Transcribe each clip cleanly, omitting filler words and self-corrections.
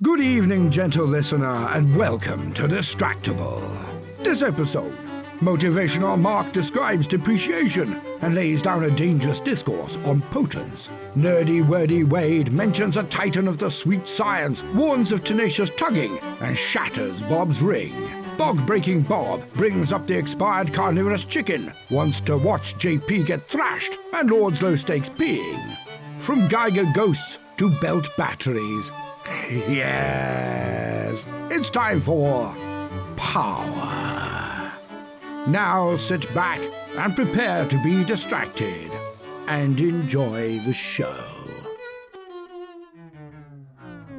Good evening, gentle listener, and welcome to Distractible. This episode, motivational Mark describes depreciation and lays down a dangerous discourse on potence. Nerdy wordy Wade mentions a titan of the sweet science, warns of tenacious tugging, and shatters Bob's ring. Bog-breaking Bob brings up the expired carnivorous chicken, wants to watch JP get thrashed, and Lord's low-stakes peeing. From Geiger ghosts to belt batteries. Yes, it's time for power. Now sit back and prepare to be distracted and enjoy the show.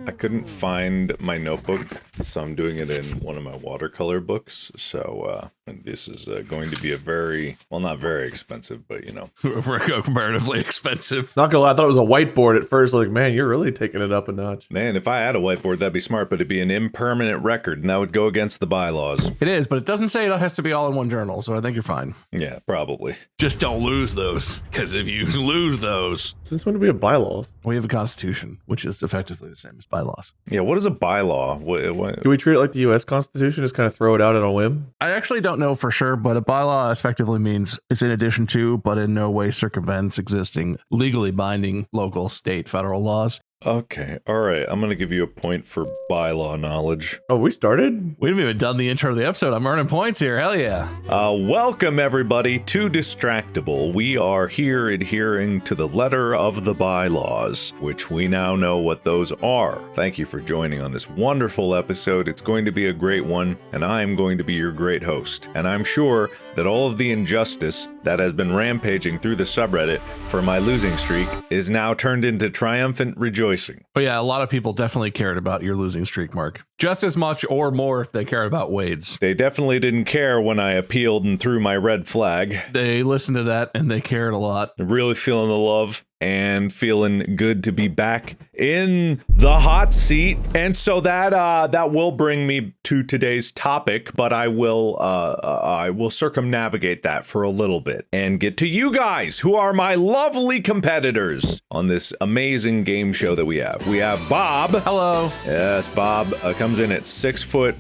I couldn't find my notebook, so I'm doing it in one of my watercolor books. So this is going to be a very, well, not very expensive, but you know, comparatively expensive. Not gonna lie, I thought it was a whiteboard at first. Like, man, you're really taking it up a notch. Man, if I had a whiteboard, that'd be smart, but it'd be an impermanent record, and that would go against the bylaws. It is, but it doesn't say it has to be all in one journal, so I think you're fine. Yeah, probably. Just don't lose those, because if you lose those... Since when do we have bylaws? We have a constitution, which is effectively the same as bylaws. Yeah, what is a bylaw? What? Do we treat it like the U.S. Constitution, just kind of throw it out at a whim? I actually don't know for sure, but a bylaw effectively means it's in addition to, but in no way circumvents existing legally binding local, state, federal laws. Okay, all right. I'm going to give you a point for bylaw knowledge. Oh, we started? We haven't even done the intro of the episode. I'm earning points here. Hell yeah. Welcome, everybody, to Distractible. We are here adhering to the letter of the bylaws, which we now know what those are. Thank you for joining on this wonderful episode. It's going to be a great one, and I'm going to be your great host. And I'm sure that all of the injustice that has been rampaging through the subreddit for my losing streak is now turned into triumphant rejoicing. Oh yeah, a lot of people definitely cared about your losing streak, Mark. Just as much or more if they cared about Wade's. They definitely didn't care when I appealed and threw my red flag. They listened to that and they cared a lot. Really feeling the love and feeling good to be back in the hot seat. And so that will bring me to today's topic, but I will circumnavigate that for a little bit and get to you guys, who are my lovely competitors on this amazing game show that we have. We have Bob. Hello. Yes, Bob comes in at 6'5",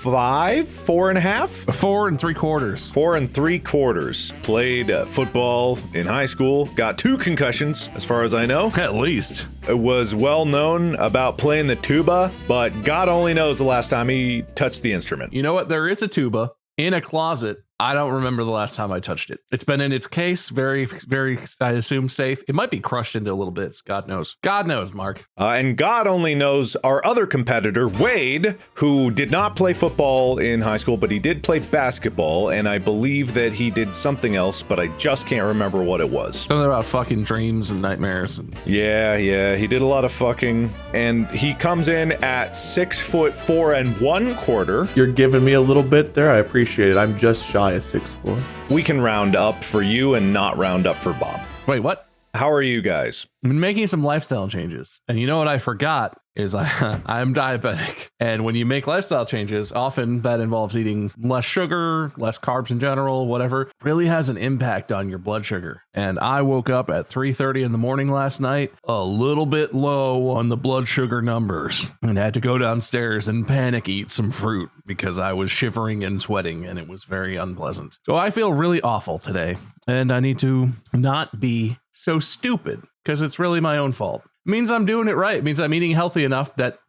4.5? 4 3/4. 4 3/4. Played football in high school. Got 2 concussions, as far as I know. At least. It was well known about playing the tuba, but God only knows the last time he touched the instrument. You know what? There is a tuba in a closet. I don't remember the last time I touched it. It's been in its case, very, very, I assume, safe. It might be crushed into little bits. God knows. God knows, Mark. And God only knows our other competitor, Wade, who did not play football in high school, but he did play basketball, and I believe that he did something else, but I just can't remember what it was. Something about fucking dreams and nightmares. Yeah, he did a lot of fucking, and he comes in at 6'4" 1/4. You're giving me a little bit there. I appreciate it. I'm just shy of 6'4". We can round up for you and not round up for Bob. Wait, what? How are you guys? I've been making some lifestyle changes. And you know what I forgot is I'm diabetic. And when you make lifestyle changes, often that involves eating less sugar, less carbs in general, whatever, really has an impact on your blood sugar. And I woke up at 3:30 in the morning last night, a little bit low on the blood sugar numbers, and had to go downstairs and panic eat some fruit because I was shivering and sweating and it was very unpleasant. So I feel really awful today, and I need to not be so stupid because it's really my own fault. It means I'm doing it right. It means I'm eating healthy enough that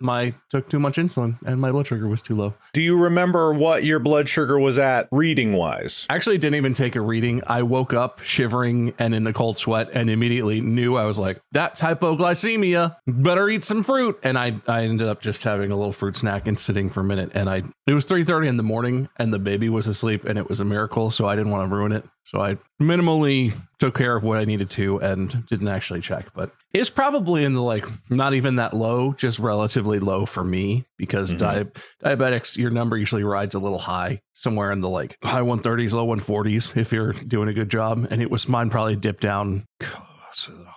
took too much insulin and my blood sugar was too low. Do you remember what your blood sugar was at reading wise? I actually didn't even take a reading. I woke up shivering and in the cold sweat and immediately knew. I was like, that's hypoglycemia. Better eat some fruit. And I ended up just having a little fruit snack and sitting for a minute. And it was 3:30 in the morning and the baby was asleep and it was a miracle. So I didn't want to ruin it. So I minimally took care of what I needed to and didn't actually check. But it's probably in the not even that low, just relatively low for me because diabetics, your number usually rides a little high, somewhere in the high 130s, low 140s if you're doing a good job. And mine probably dipped down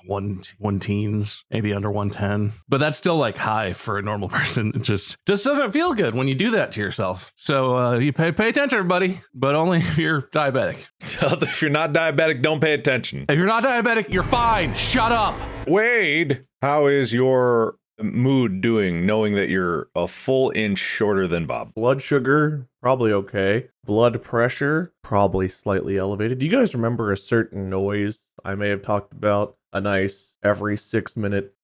one teens, maybe under 110, but that's still high for a normal person. It just doesn't feel good when you do that to yourself. So you pay attention, everybody, but only if you're diabetic. If you're not diabetic, don't pay attention. If you're not diabetic, you're fine. Shut up. Wade, how is your mood doing knowing that you're a full inch shorter than Bob? Blood sugar, probably okay. Blood pressure, probably slightly elevated. Do you guys remember a certain noise I may have talked about? A nice every 6-minute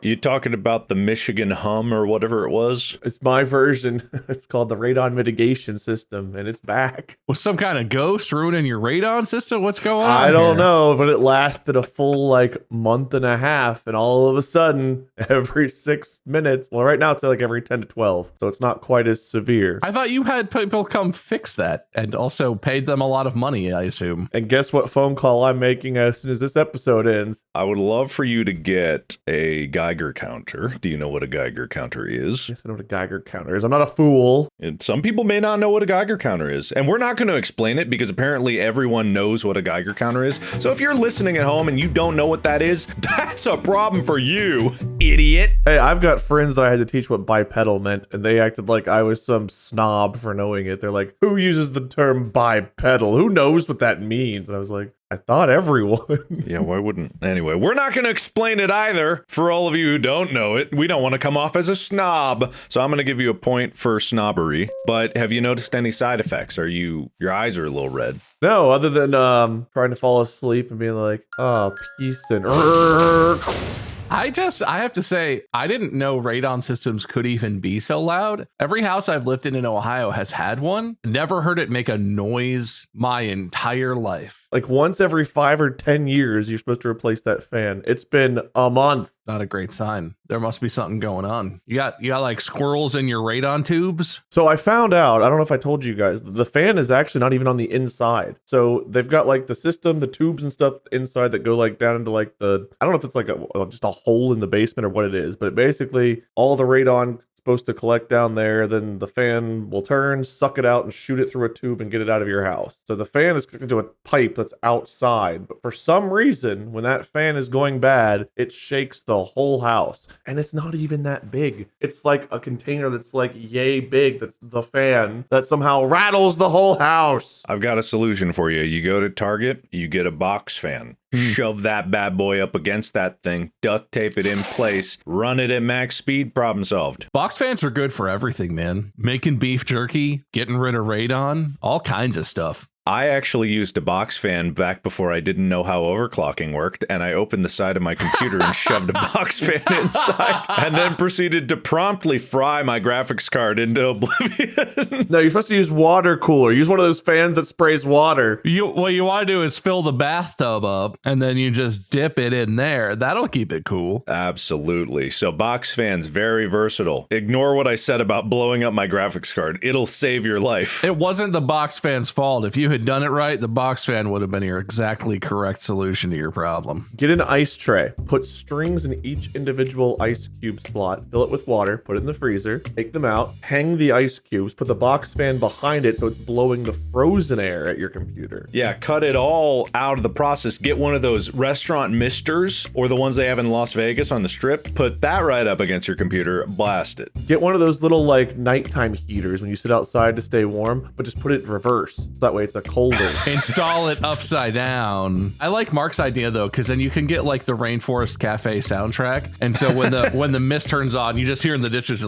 You talking about the Michigan hum or whatever it was? It's my version. It's called the radon mitigation system, and it's back. Was some kind of ghost ruining your radon system? What's going on? I don't here? know, but it lasted a full month and a half, and all of a sudden, every 6 minutes. Well, right now it's every 10 to 12, so it's not quite as severe. I thought you had people come fix that and also paid them a lot of money, I assume. And guess what phone call I'm making as soon as this episode ends? I would love for you to get a Geiger counter. Do you know what a Geiger counter is? Yes, I know what a Geiger counter is. I'm not a fool. And some people may not know what a Geiger counter is. And we're not going to explain it because apparently everyone knows what a Geiger counter is. So if you're listening at home and you don't know what that is, that's a problem for you, idiot. Hey, I've got friends that I had to teach what bipedal meant, and they acted like I was some snob for knowing it. They're like, who uses the term bipedal? Who knows what that means? And I was like, I thought everyone. Yeah, why wouldn't? Anyway, we're not going to explain it either for all of you who don't know it. We don't want to come off as a snob. So I'm going to give you a point for snobbery. But have you noticed any side effects? Your eyes are a little red. No, other than trying to fall asleep and being like, oh, peace and I have to say, I didn't know radon systems could even be so loud. Every house I've lived in Ohio has had one. Never heard it make a noise my entire life. Once every 5 or 10 years, you're supposed to replace that fan. It's been a month. Not a great sign. There must be something going on. You got squirrels in your radon tubes? So I found out, I don't know if I told you guys, the fan is actually not even on the inside. So they've got the system, the tubes and stuff inside that go down into the, I don't know if it's just a hole in the basement or what it is, but basically all the radon supposed to collect down there, then the fan will turn, suck it out, and shoot it through a tube and get it out of your house. So the fan is connected to a pipe that's outside, but for some reason, when that fan is going bad, it shakes the whole house. And it's not even that big. It's like a container that's yay big, that's the fan, that somehow rattles the whole house. I've got a solution for you. You go to Target, you get a box fan. Shove that bad boy up against that thing, duct tape it in place, run it at max speed, problem solved. Box fans are good for everything, man. Making beef jerky, getting rid of radon, all kinds of stuff. I actually used a box fan back before I didn't know how overclocking worked, and I opened the side of my computer and shoved a box fan inside, and then proceeded to promptly fry my graphics card into oblivion. No, you're supposed to use water cooler. Use one of those fans that sprays water. What you want to do is fill the bathtub up, and then you just dip it in there. That'll keep it cool. Absolutely. So box fans, very versatile. Ignore what I said about blowing up my graphics card. It'll save your life. It wasn't the box fan's fault. If you had done it right, the box fan would have been your exactly correct solution to your problem. Get an ice tray, put strings in each individual ice cube slot, fill it with water, put it in the freezer, take them out, hang the ice cubes, put the box fan behind it so it's blowing the frozen air at your computer. Yeah, cut it all out of the process. Get one of those restaurant misters or the ones they have in Las Vegas on the strip. Put that right up against your computer, blast it. Get one of those little nighttime heaters when you sit outside to stay warm, but just put it in reverse. So that way it's a colder. Install it upside down. I like Mark's idea though, because then you can get the Rainforest Cafe soundtrack, and so when the mist turns on, you just hear in the ditches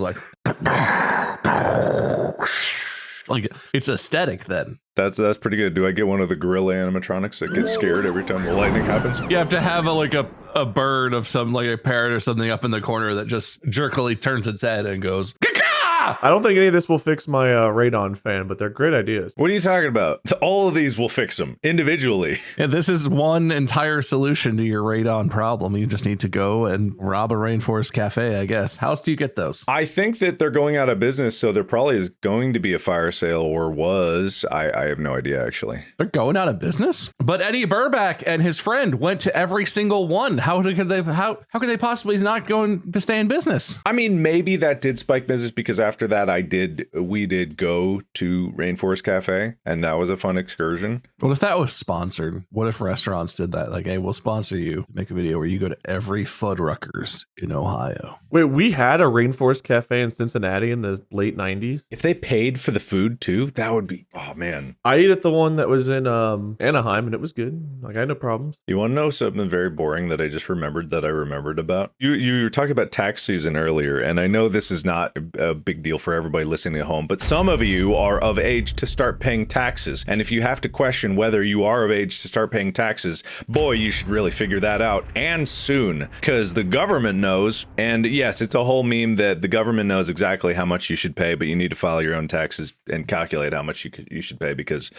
it's aesthetic then. That's pretty good. Do I get one of the gorilla animatronics that gets scared every time the lightning happens? You have to have a bird of some a parrot or something up in the corner that just jerkily turns its head and goes "Caw-caw!" I don't think any of this will fix my radon fan, but they're great ideas. What are you talking about? All of these will fix them individually. Yeah, this is one entire solution to your radon problem. You just need to go and rob a Rainforest Cafe, I guess. How else do you get those? I think that they're going out of business, so there probably is going to be a fire sale, or was. I have no idea, actually. They're going out of business? But Eddie Burback and his friend went to every single one. How could they possibly not go and stay in business? I mean, maybe that did spike business because after after that, we did go to Rainforest Cafe, and that was a fun excursion. What if that was sponsored? What if restaurants did that? Like, hey, we'll sponsor you to make a video where you go to every Fuddruckers in Ohio. Wait, we had a Rainforest Cafe in Cincinnati in the late 90s? If they paid for the food too, that would be, oh man. I ate at the one that was in Anaheim, and it was good. Like, I had no problems. You want to know something very boring that I just remembered about? You were talking about tax season earlier, and I know this is not a big deal for everybody listening at home, but some of you are of age to start paying taxes. And if you have to question whether you are of age to start paying taxes, boy, you should really figure that out, and soon, because the government knows. And yes, it's a whole meme that the government knows exactly how much you should pay, but you need to file your own taxes and calculate how much you should pay because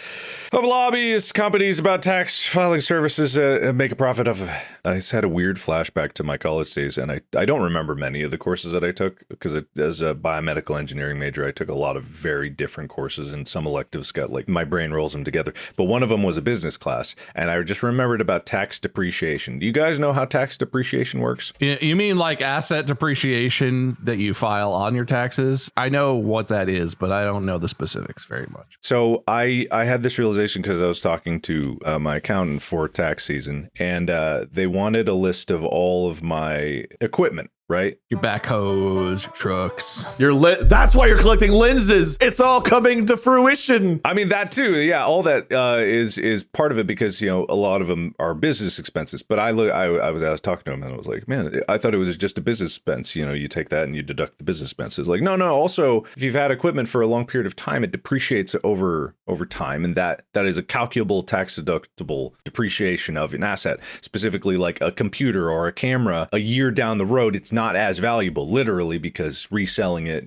of lobbyist companies about tax filing services make a profit off of. I just had a weird flashback to my college days, and I don't remember many of the courses that I took because as a biomedical engineering major, I took a lot of very different courses, and some electives got like my brain rolls them together. But one of them was a business class, and I just remembered about tax depreciation. Do you guys know how tax depreciation works? You mean like asset depreciation that you file on your taxes? I know what that is, but I don't know the specifics very much. So I had this realization because I was talking to my accountant for tax season, and they wanted a list of all of my equipment. Right? Your backhoes, your trucks. That's why you're collecting lenses. It's all coming to fruition. I mean, that too. Yeah, all that is part of it because, a lot of them are business expenses. But I was talking to him and I was like, man, I thought it was just a business expense. You take that and you deduct the business expenses. Like, no. Also, if you've had equipment for a long period of time, it depreciates over time. And that is a calculable tax deductible depreciation of an asset, specifically like a computer or a camera. A year down the road, it's not as valuable, literally, because reselling it,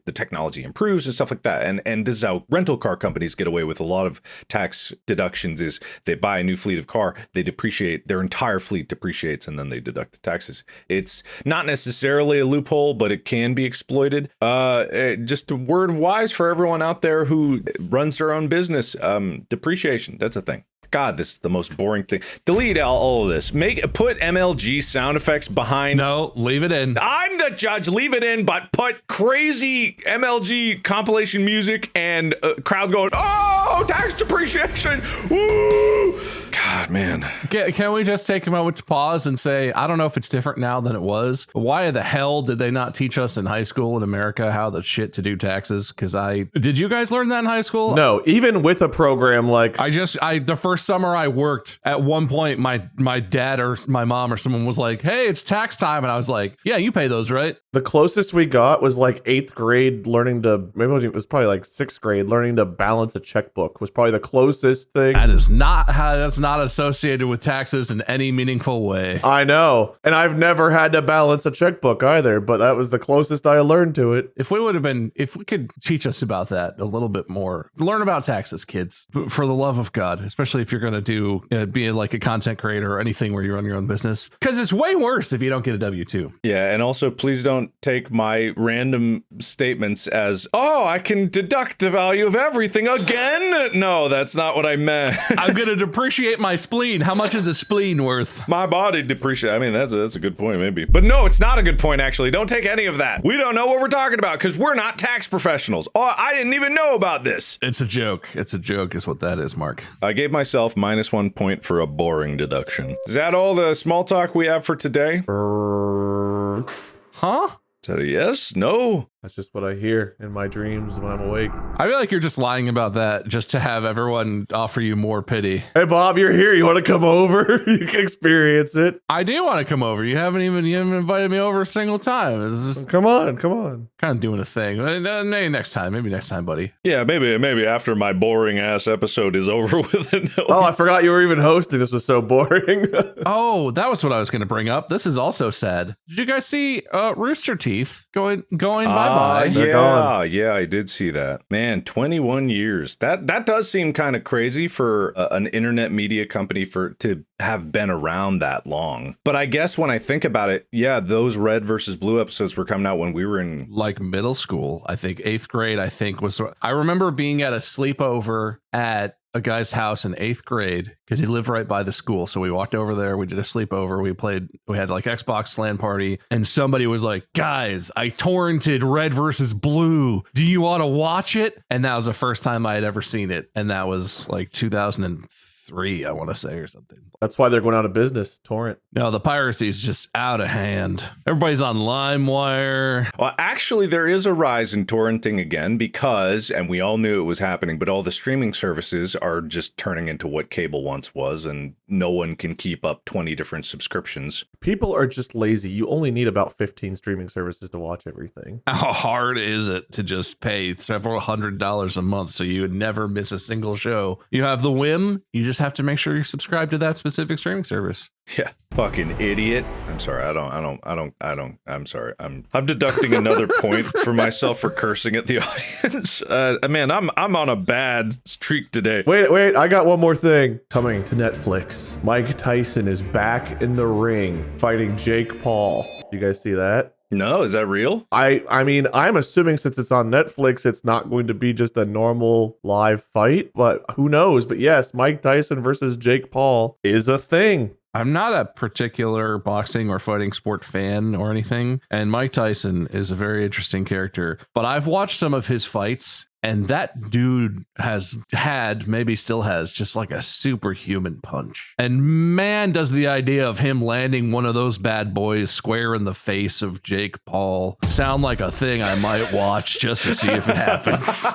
the technology improves and stuff like that. And this is how rental car companies get away with a lot of tax deductions is they buy a new fleet of car, they depreciate, their entire fleet depreciates, and then they deduct the taxes. It's not necessarily a loophole, but it can be exploited. Just a word of wise for everyone out there who runs their own business. Depreciation, that's a thing. God, this is the most boring thing. Delete all of this. Put MLG sound effects behind. No, leave it in. I'm the judge. Leave it in, but put crazy MLG compilation music and crowd going, oh, tax depreciation. Woo! God, man. Can we just take a moment to pause and say, I don't know if it's different now than it was, but why the hell did they not teach us in high school in America how the shit to do taxes? Because did you guys learn that in high school? No, even with a program like the first summer I worked, at one point my dad or my mom or someone was like, hey, it's tax time. And I was like, yeah, you pay those, right? the closest we got was like 8th grade learning to, maybe it was probably like 6th grade learning to balance a checkbook was probably the closest thing. That's not associated with taxes in any meaningful way. I know. And I've never had to balance a checkbook either, but that was the closest I learned to it. If we could teach us about that a little bit more, learn about taxes, kids, for the love of God, especially if you're going to be like a content creator or anything where you run your own business, because it's way worse if you don't get a W-2. Yeah. And also please don't take my random statements as, oh, I can deduct the value of everything again. No, that's not what I meant. I'm going to depreciate my spleen. How much is a spleen worth? My body depreciate. I mean, that's a good point, maybe. But no, it's not a good point, actually. Don't take any of that. We don't know what we're talking about because we're not tax professionals. Oh, I didn't even know about this. It's a joke. It's a joke is what that is, Mark. I gave myself -1 point for a boring deduction. Is that all the small talk we have for today? Huh? Is that a yes? No? That's just what I hear in my dreams when I'm awake. I feel like you're just lying about that just to have everyone offer you more pity. Hey, Bob, you're here. You want to come over? You can experience it. I do want to come over. You haven't invited me over a single time. It's just come on. Kind of doing a thing. Maybe next time, buddy. Yeah, maybe after my boring ass episode is over with. Oh, I forgot you were even hosting. This was so boring. Oh, that was what I was going to bring up. This is also sad. Did you guys see Rooster Teeth going by? Yeah, I did see that. Man, 21 years. That does seem kind of crazy for an internet media company to have been around that long. But I guess when I think about it, yeah, those Red versus Blue episodes were coming out when we were in like middle school. I think 8th grade, I remember being at a sleepover at a guy's house in 8th grade because he lived right by the school. So we walked over there. We did a sleepover. We had like Xbox LAN party. And somebody was like, guys, I torrented Red versus Blue. Do you want to watch it? And that was the first time I had ever seen it. And that was like 2003, I want to say, or something. That's why they're going out of business, torrent. No, the piracy is just out of hand. Everybody's on LimeWire. Well, actually, there is a rise in torrenting again because, and we all knew it was happening, but all the streaming services are just turning into what cable once was, and no one can keep up 20 different subscriptions. People are just lazy. You only need about 15 streaming services to watch everything. How hard is it to just pay several $100s a month so you would never miss a single show? You have the whim. You just have to make sure you're subscribed to that specific streaming service. Yeah, fucking idiot. I'm sorry. I'm sorry. I'm deducting another point for myself for cursing at the audience. Man, I'm on a bad streak today. Wait, I got one more thing. Coming to Netflix, Mike Tyson is back in the ring fighting Jake Paul. You guys see that? No, is that real? I mean, I'm assuming since it's on Netflix, it's not going to be just a normal live fight, but who knows? But yes, Mike Tyson versus Jake Paul is a thing. I'm not a particular boxing or fighting sport fan or anything, and Mike Tyson is a very interesting character, but I've watched some of his fights. And that dude has had, maybe still has, just like a superhuman punch. And man, does the idea of him landing one of those bad boys square in the face of Jake Paul sound like a thing I might watch just to see if it happens.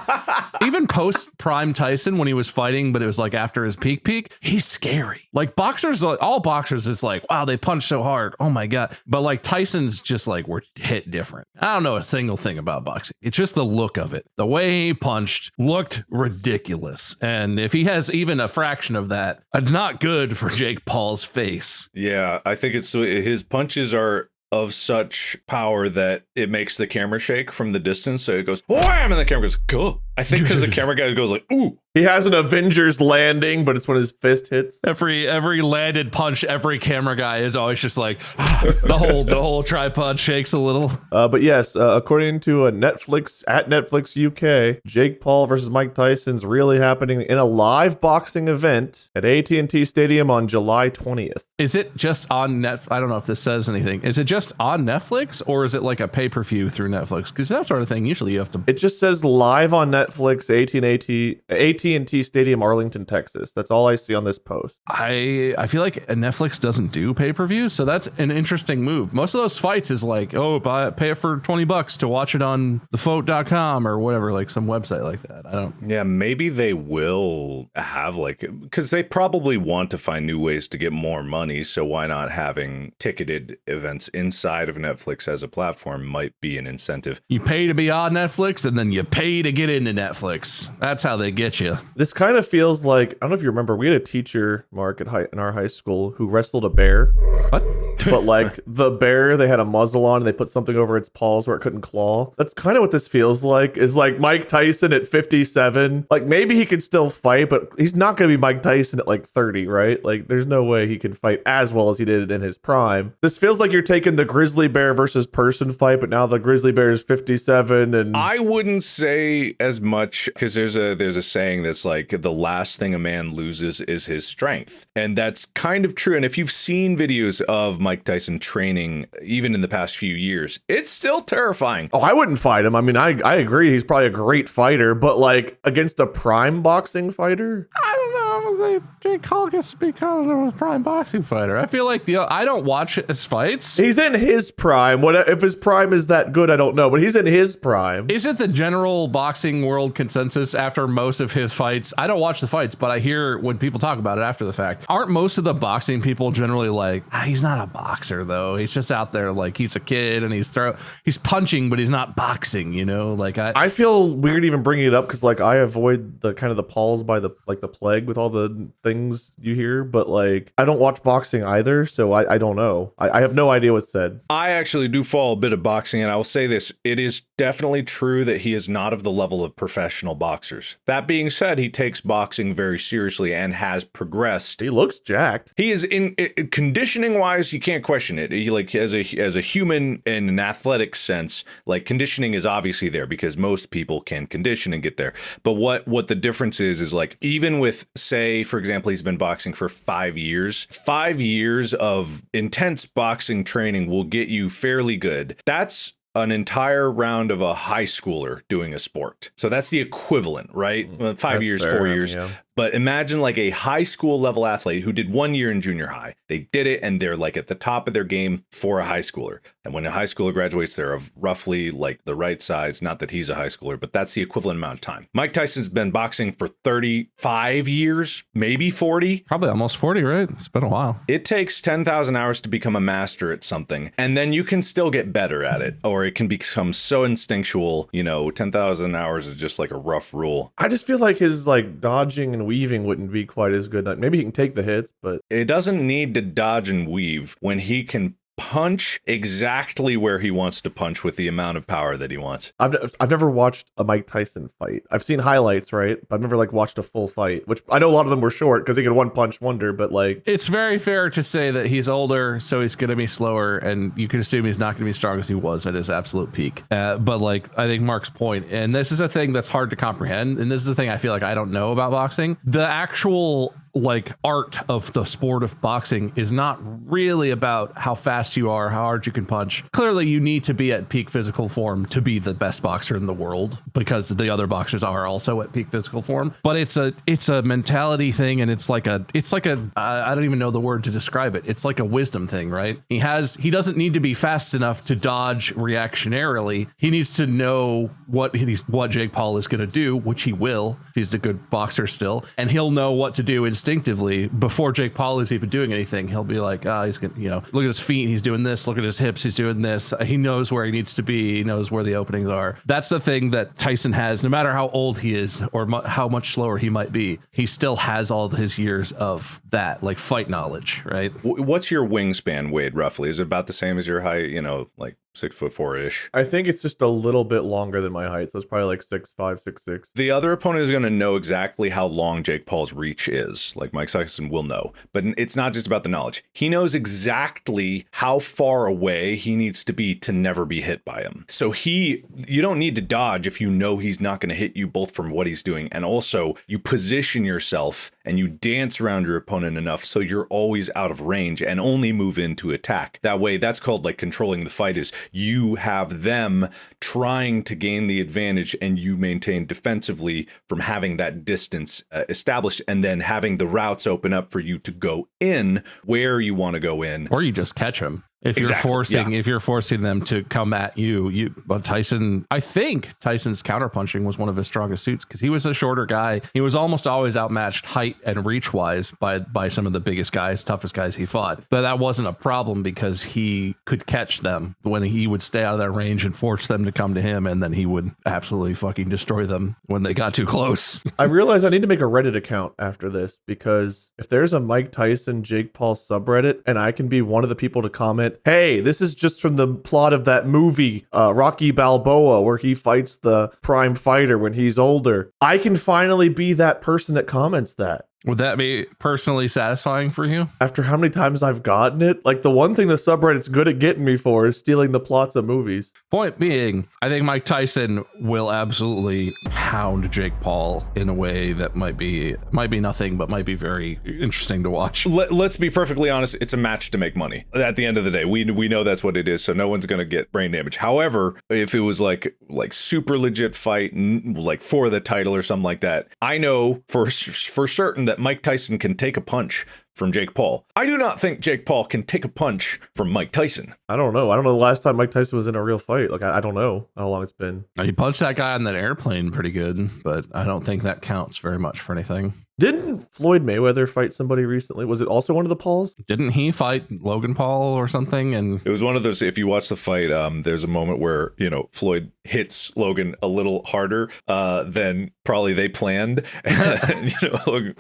Even post Prime Tyson, when he was fighting, but it was like after his peak, he's scary. Like boxers, all boxers, it's like, wow, they punch so hard. Oh my God. But like Tyson's just like, we're hit different. I don't know a single thing about boxing. It's just the look of it. The way he punched looked ridiculous. And if he has even a fraction of that, it's not good for Jake Paul's face. Yeah, I think it's his punches are of such power that it makes the camera shake from the distance. So it goes, wham, and the camera goes, cool. I think because the camera guy goes like, ooh. He has an Avengers landing, but it's when his fist hits. Every landed punch, every camera guy is always just like the whole tripod shakes a little. But yes, according to Netflix at Netflix UK, Jake Paul versus Mike Tyson's really happening in a live boxing event at AT&T Stadium on July 20th. Is it just on Netflix? I don't know if this says anything. Is it just on Netflix or is it like a pay-per-view through Netflix? Because that sort of thing, usually you have to. It just says live on Netflix, AT&T Stadium, Arlington, Texas. That's all I see on this post. I feel like Netflix doesn't do pay-per-view, so that's an interesting move. Most of those fights is like, oh, pay it for $20 to watch it on thefote.com or whatever, like some website like that. I don't. Yeah, maybe they will have like, because they probably want to find new ways to get more money. So why not having ticketed events inside of Netflix as a platform might be an incentive. You pay to be on Netflix and then you pay to get into Netflix. That's how they get you. This kind of feels like, I don't know if you remember, we had a teacher, Mark, in our high school who wrestled a bear. What? But like the bear, they had a muzzle on and they put something over its paws where it couldn't claw. That's kind of what this feels like, is like Mike Tyson at 57. Like maybe he could still fight, but he's not going to be Mike Tyson at like 30, right? Like there's no way he can fight as well as he did in his prime. This feels like you're taking the grizzly bear versus person fight, but now the grizzly bear is 57. And I wouldn't say as much, because there's a saying that's like the last thing a man loses is his strength. And that's kind of true. And if you've seen videos of Mike Tyson training, even in the past few years, it's still terrifying. Oh, I wouldn't fight him. I mean, I agree. He's probably a great fighter, but like against a prime boxing fighter? I don't know. Jake Paul gets to be kind of a prime boxing fighter. I feel like I don't watch his fights. He's in his prime. What if his prime is that good? I don't know, but he's in his prime. Isn't the general boxing world consensus after most of his fights? I don't watch the fights, but I hear when people talk about it after the fact. Aren't most of the boxing people generally like, he's not a boxer though. He's just out there like he's a kid and he's punching, but he's not boxing. You know, like I feel weird even bringing it up because like I avoid the kind of the Pauls by the plague with all all the things you hear, but like I don't watch boxing either, so I don't know. I have no idea what's said. I actually do follow a bit of boxing, and I will say this. It is definitely true that he is not of the level of professional boxers. That being said, he takes boxing very seriously and has progressed. He looks jacked. He is in conditioning wise, you can't question it. He, like as a human in an athletic sense, like conditioning is obviously there because most people can condition and get there. But what the difference is like even with, say, for example, he's been boxing for 5 years. 5 years of intense boxing training will get you fairly good. That's an entire round of a high schooler doing a sport. So that's the equivalent, right? 5 That's years, fair, 4 years. yeah. But imagine like a high school level athlete who did 1 year in junior high. They did it and they're like at the top of their game for a high schooler. And when a high schooler graduates, they're of roughly like the right size. Not that he's a high schooler, but that's the equivalent amount of time. Mike Tyson's been boxing for 35 years, maybe 40. Probably almost 40, right? It's been a while. It takes 10,000 hours to become a master at something. And then you can still get better at it, or it can become so instinctual. 10,000 hours is just like a rough rule. I just feel like his like dodging and weaving wouldn't be quite as good. Like, maybe he can take the hits, but It doesn't need to dodge and weave when he can punch exactly where he wants to punch with the amount of power that he wants. I've never watched a Mike Tyson fight. I've seen highlights, right? But I've never like watched a full fight, which I know a lot of them were short because he could one punch wonder, but like It's very fair to say that he's older, so he's going to be slower, and you can assume he's not going to be strong as he was at his absolute peak. But like, I think Mark's point, and this is a thing that's hard to comprehend, and this is the thing I feel like I don't know about boxing. The actual like art of the sport of boxing is not really about how fast you are, how hard you can punch. Clearly you need to be at peak physical form to be the best boxer in the world, because the other boxers are also at peak physical form. But it's a mentality thing, and it's like a I don't even know the word to describe it. It's like a wisdom thing, right? He doesn't need to be fast enough to dodge reactionarily. He needs to know what Jake Paul is going to do, which he will if he's a good boxer still, and he'll know what to do instinctively before Jake Paul is even doing anything. He'll be like, he's gonna, look at his feet, he's doing this. Look at his hips, he's doing this. He knows where he needs to be. He knows where the openings are. That's the thing that Tyson has. No matter how old he is or how much slower he might be, he still has all of his years of that, like fight knowledge, right? What's your wingspan, Wade, roughly? Is it about the same as your height? Like 6'4" I think it's just a little bit longer than my height, so it's probably like 6'5", 6'6". The other opponent is going to know exactly how long Jake Paul's reach is. Like Mike Tyson will know. But it's not just about the knowledge. He knows exactly how far away he needs to be to never be hit by him. So you don't need to dodge if you know he's not going to hit you, both from what he's doing, and also you position yourself and you dance around your opponent enough so you're always out of range and only move in to attack. That way, that's called like controlling the fight, is you have them trying to gain the advantage and you maintain defensively from having that distance established, and then having the routes open up for you to go in where you want to go in. Or you just catch him. If Exactly, you're forcing them to come at but Tyson, I think Tyson's counterpunching was one of his strongest suits, because he was a shorter guy. He was almost always outmatched height and reach wise by some of the biggest guys, toughest guys he fought. But that wasn't a problem because he could catch them when he would stay out of their range and force them to come to him, and then he would absolutely fucking destroy them when they got too close. I realized I need to make a Reddit account after this, because if there's a Mike Tyson, Jake Paul subreddit, and I can be one of the people to comment, hey, this is just from the plot of that movie, Rocky Balboa, where he fights the prime fighter when he's older, I can finally be that person that comments that. Would that be personally satisfying for you? After how many times I've gotten it? Like, the one thing the subreddit's good at getting me for is stealing the plots of movies. Point being, I think Mike Tyson will absolutely pound Jake Paul in a way that might be nothing, but might be very interesting to watch. Let's be perfectly honest. It's a match to make money. At the end of the day, we know that's what it is. So no one's going to get brain damage. However, if it was like super legit fight, like for the title or something like that, I know for certain that Mike Tyson can take a punch from Jake Paul. I do not think Jake Paul can take a punch from Mike Tyson. I don't know. I don't know the last time Mike Tyson was in a real fight. Like, I don't know how long it's been. He punched that guy on that airplane pretty good, but I don't think that counts very much for anything. Didn't Floyd Mayweather fight somebody recently? Was it also one of the Pauls? Didn't he fight Logan Paul or something? And it was one of those, if you watch the fight, there's a moment where, Floyd hits Logan a little harder than probably they planned. And, Logan,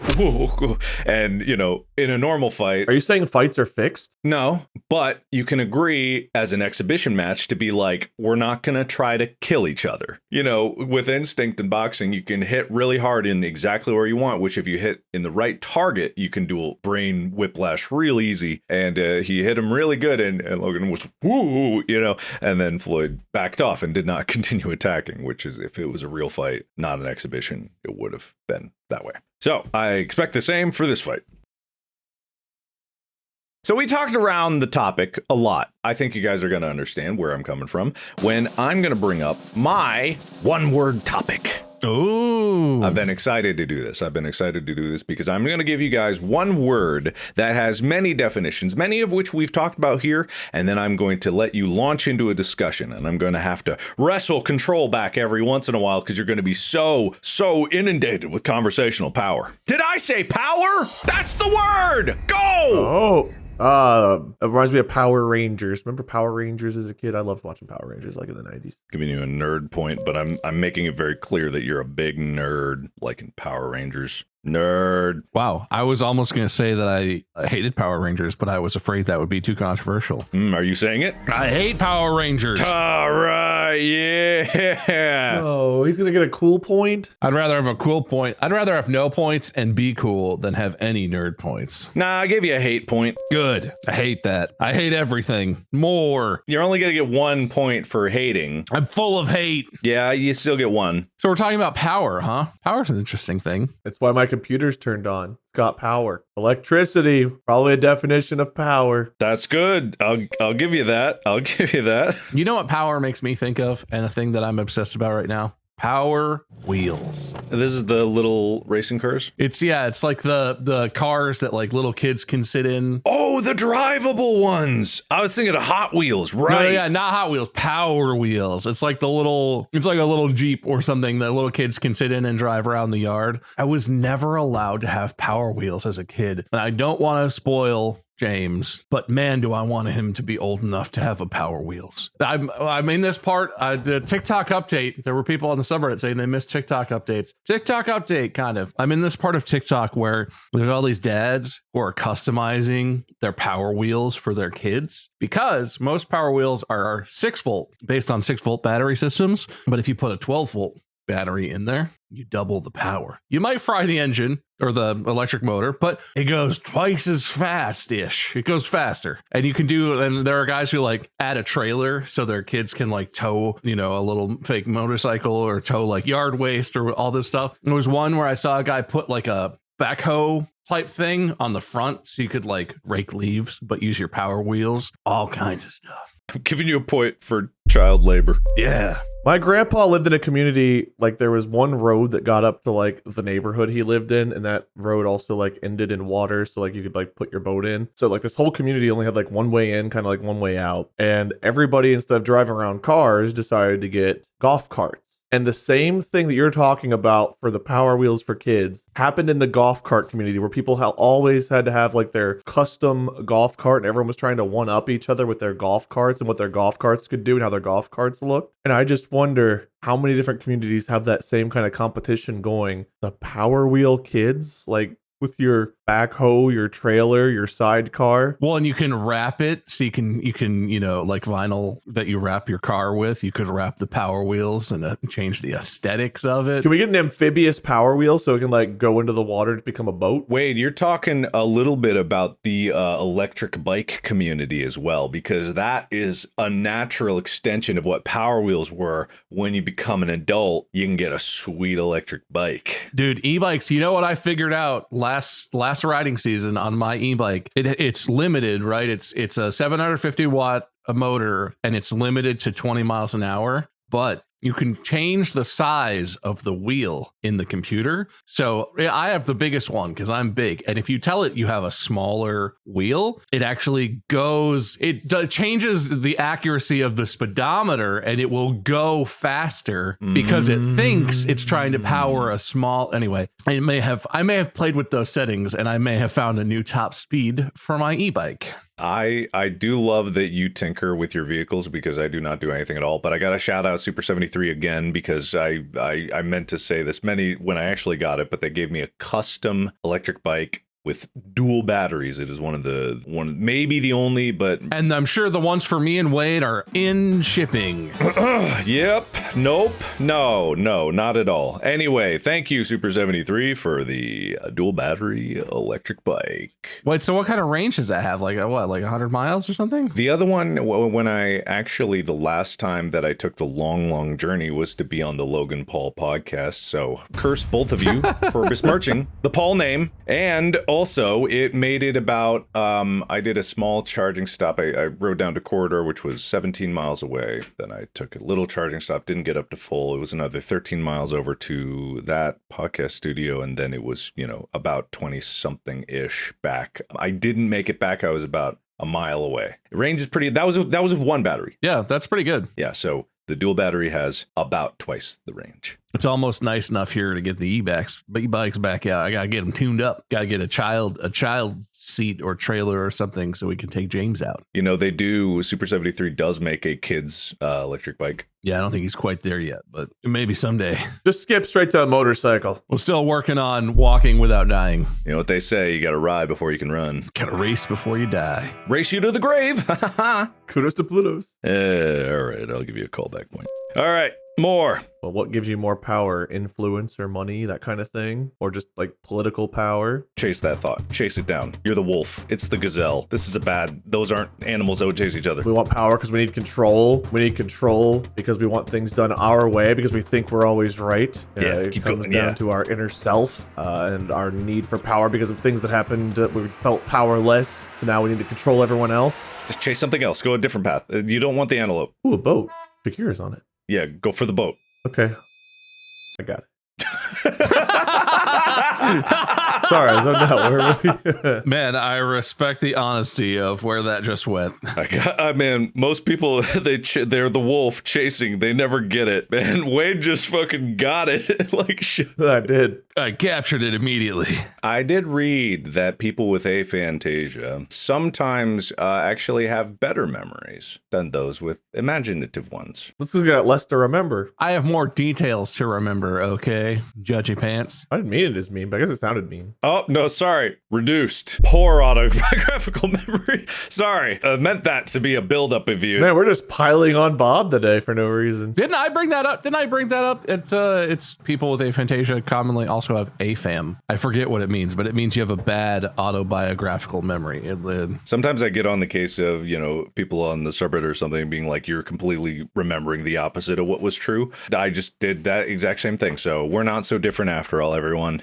and, in a normal fight. Are you saying fights are fixed? No, but you can agree as an exhibition match to be like, we're not going to try to kill each other. With instinct in boxing, you can hit really hard in exactly where you want, which if you hit in the right target, you can do a brain whiplash real easy. And he hit him really good, and Logan was, woo, and then Floyd backed off and did not continue attacking, which is, if it was a real fight, not an exhibition, it would have been that way. So I expect the same for this fight. So we talked around the topic a lot. I think you guys are going to understand where I'm coming from when I'm going to bring up my one-word topic. Ooh. I've been excited to do this. Because I'm going to give you guys one word that has many definitions, many of which we've talked about here, and then I'm going to let you launch into a discussion, and I'm going to have to wrestle control back every once in a while because you're going to be so inundated with conversational power. Did I say power? That's the word! Go! It reminds me of Power Rangers. Remember Power Rangers as a kid? I loved watching Power Rangers like in the 90s. Giving you a nerd point, but I'm making it very clear that you're a big nerd, like in Power Rangers. Nerd. Wow. I was almost going to say that I hated Power Rangers, but I was afraid that would be too controversial. Are you saying it? I hate Power Rangers. All right. Yeah. Oh, he's going to get a cool point? I'd rather have a cool point. I'd rather have no points and be cool than have any nerd points. Nah, I gave you a hate point. Good. I hate that. I hate everything. More. You're only going to get 1 point for hating. I'm full of hate. Yeah, you still get 1. So we're talking about power, huh? Power's an interesting thing. That's why my computer's turned on. It's got power. Electricity, probably a definition of power. That's good. I'll give you that. You know what power makes me think of, and a thing that I'm obsessed about right now? Power wheels. This is the little racing cars? It's like the cars that like little kids can sit in. Oh, the drivable ones. I was thinking of Hot Wheels, right? No, yeah, not Hot Wheels, Power Wheels. It's like a little Jeep or something that little kids can sit in and drive around the yard. I was never allowed to have Power Wheels as a kid, and I don't want to spoil James, but man, do I want him to be old enough to have a Power Wheels. I'm in this part, the TikTok update. There were people on the subreddit saying they missed TikTok updates. TikTok update, kind of. I'm in this part of TikTok where there's all these dads who are customizing their Power Wheels for their kids, because most Power Wheels are 6-volt, based on 6-volt battery systems. But if you put a 12-volt battery in there, you double the power. You might fry the engine or the electric motor, but it goes twice as fast-ish. It goes faster. And you can and there are guys who like add a trailer so their kids can like tow, a little fake motorcycle or tow like yard waste or all this stuff. There was one where I saw a guy put like a backhoe type thing on the front so you could like rake leaves, but use your Power Wheels. All kinds of stuff. I'm giving you a point for child labor. Yeah. My grandpa lived in a community, like there was one road that got up to like the neighborhood he lived in, and that road also like ended in water, so like you could like put your boat in. So like this whole community only had like one way in, kind of like one way out. And everybody, instead of driving around cars, decided to get golf carts. And the same thing that you're talking about for the Power Wheels for kids happened in the golf cart community, where people always had to have like their custom golf cart, and everyone was trying to one up each other with their golf carts and what their golf carts could do and how their golf carts looked. And I just wonder how many different communities have that same kind of competition going. The Power Wheel kids, like with your backhoe, your trailer, your sidecar. Well, and you can wrap it, so you can like vinyl that you wrap your car with. You could wrap the Power Wheels and change the aesthetics of it. Can we get an amphibious Power Wheel so it can like go into the water to become a boat? Wade, you're talking a little bit about the electric bike community as well, because that is a natural extension of what Power Wheels were. When you become an adult, you can get a sweet electric bike. Dude, e-bikes, you know what I figured out last riding season on my e-bike? It's limited, right? It's a 750 watt motor, and it's limited to 20 miles an hour. But you can change the size of the wheel in the computer. So I have the biggest one because I'm big. And if you tell it you have a smaller wheel, it actually changes the accuracy of the speedometer, and it will go faster because it thinks it's trying to power a small. Anyway, I may have played with those settings, and I may have found a new top speed for my e-bike. I do love that you tinker with your vehicles because I do not do anything at all. But I got to shout out Super 73 again because I meant to say this when I actually got it, but they gave me a custom electric bike with dual batteries. It is maybe the only, but... And I'm sure the ones for me and Wade are in shipping. Yep. Nope. No, not at all. Anyway, thank you, Super 73, for the dual battery electric bike. Wait, so what kind of range does that have? Like 100 miles or something? The other one, the last time that I took the long journey was to be on the Logan Paul podcast. So curse both of you for besmirching the Paul name. And also, it made it about, I did a small charging stop. I rode down to Corridor, which was 17 miles away. Then I took a little charging stop, didn't get up to full. It was another 13 miles over to that podcast studio. And then it was, about 20-something-ish back. I didn't make it back. I was about a mile away. The range is pretty, that was with one battery. Yeah, that's pretty good. Yeah, so the dual battery has about twice the range. It's almost nice enough here to get the e-bikes back out. I gotta get them tuned up. Gotta get a child seat or trailer or something so we can take James out. They do. Super 73 does make a kid's electric bike. Yeah, I don't think he's quite there yet, but maybe someday. Just skip straight to a motorcycle. We're still working on walking without dying. You know what they say? You got to ride before you can run. Gotta race before you die. Race you to the grave. Kudos to Plutos. All right, I'll give you a callback point. All right. More. Well, what gives you more power? Influence or money, that kind of thing? Or just like political power? Chase that thought. Chase it down. You're the wolf. It's the gazelle. Those aren't animals that would chase each other. We want power because we need control. We need control because we want things done our way because we think we're always right. Yeah, it keep comes going, down yeah. to our inner self and our need for power because of things that happened. We felt powerless, so now we need to control everyone else. Just chase something else. Go a different path. You don't want the antelope. Ooh, a boat. Fakir's on it. Yeah, go for the boat. Okay. I got it. Sorry, I zoned out. Where Man, I respect the honesty of where that just went. Man, most people, they're the wolf chasing. They never get it. Man, Wade just fucking got it. Like shit. I did. I captured it immediately. I did read that people with aphantasia sometimes actually have better memories than those with imaginative ones. This has got less to remember. I have more details to remember, okay? Judgy pants. I didn't mean it as mean, but I guess it sounded mean. Oh, no, sorry. Reduced. Poor autobiographical memory. Sorry. I meant that to be a buildup of you. Man, we're just piling on Bob today for no reason. Didn't I bring that up? It's people with aphantasia commonly also have AFAM. I forget what it means, but it means you have a bad autobiographical memory. Sometimes I get on the case of, people on the subreddit or something being like, you're completely remembering the opposite of what was true. I just did that exact same thing. So we're not so different after all, everyone.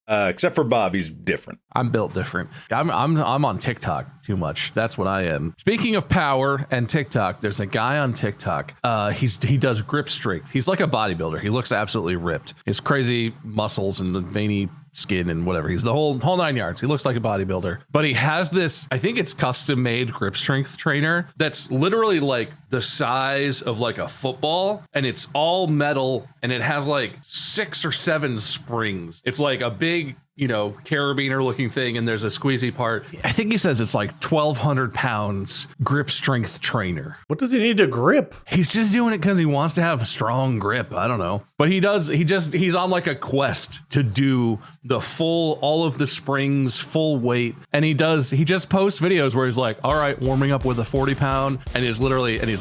Except for Bob, he's different. I'm built different. I'm on TikTok too much. That's what I am. Speaking of power and TikTok, there's a guy on TikTok. He does grip strength. He's like a bodybuilder. He looks absolutely ripped. His crazy muscles and the veiny skin and whatever. He's the whole 9 yards. He looks like a bodybuilder, but he has this, I think it's custom made grip strength trainer that's literally like the size of like a football, and it's all metal, and it has like 6 or 7 springs. It's like a big, carabiner looking thing, and there's a squeezy part. I think he says it's like 1,200 pounds grip strength trainer. What does he need to grip? He's just doing it because he wants to have a strong grip. I don't know. But he's on like a quest to do the all of the springs, full weight. And he just posts videos where he's like, all right, warming up with a 40 pound. And he's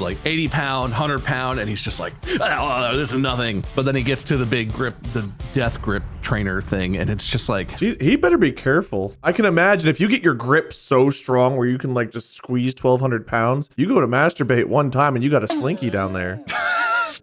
like 80 pound, 100 pound. And he's just like, oh, this is nothing. But then he gets to the big grip, the death grip trainer thing. And it's just like, he better be careful. I can imagine if you get your grip so strong where you can like just squeeze 1,200 pounds, you go to masturbate one time and you got a slinky down there.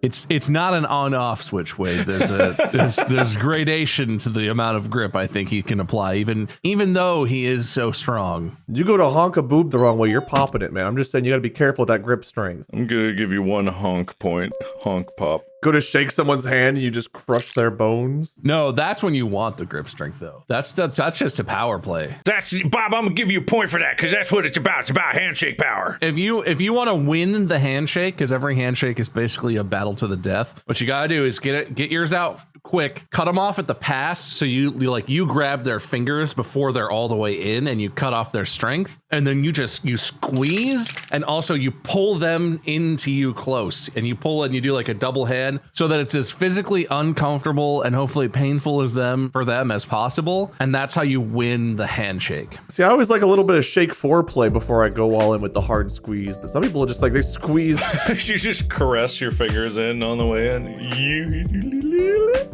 It's not an on-off switch, Wade. There's gradation to the amount of grip I think he can apply, even though he is so strong. You go to honk a boob the wrong way, you're popping it, man. I'm just saying you got to be careful with that grip strength. I'm gonna give you 1 honk point. Honk pop. go to shake someone's hand and you just crush their bones. No, that's when you want the grip strength, though. That's just a power play. That's Bob. I'm gonna give you a point for that because that's what it's about. It's about handshake power. If you want to win the handshake, because every handshake is basically a battle to the death, what you gotta do is get yours out quick, cut them off at the pass, so you grab their fingers before they're all the way in, and you cut off their strength, and then you squeeze, and also you pull them into you close, and you pull and you do like a double hand, so that it's as physically uncomfortable and hopefully painful for them as possible, and that's how you win the handshake. See, I always like a little bit of shake foreplay before I go all in with the hard squeeze, but some people are just like, they squeeze. You just caress your fingers in on the way in.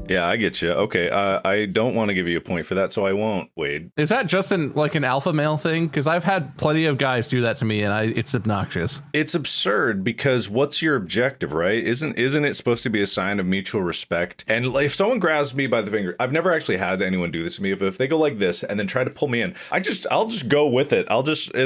Yeah, I get you. Okay, I don't want to give you a point for that, so I won't, Wade. Is that just an alpha male thing? Because I've had plenty of guys do that to me, and it's obnoxious. It's absurd because what's your objective, right? Isn't it supposed to be a sign of mutual respect? And if someone grabs me by the finger, I've never actually had anyone do this to me. If they go like this and then try to pull me in, I'll just go with it.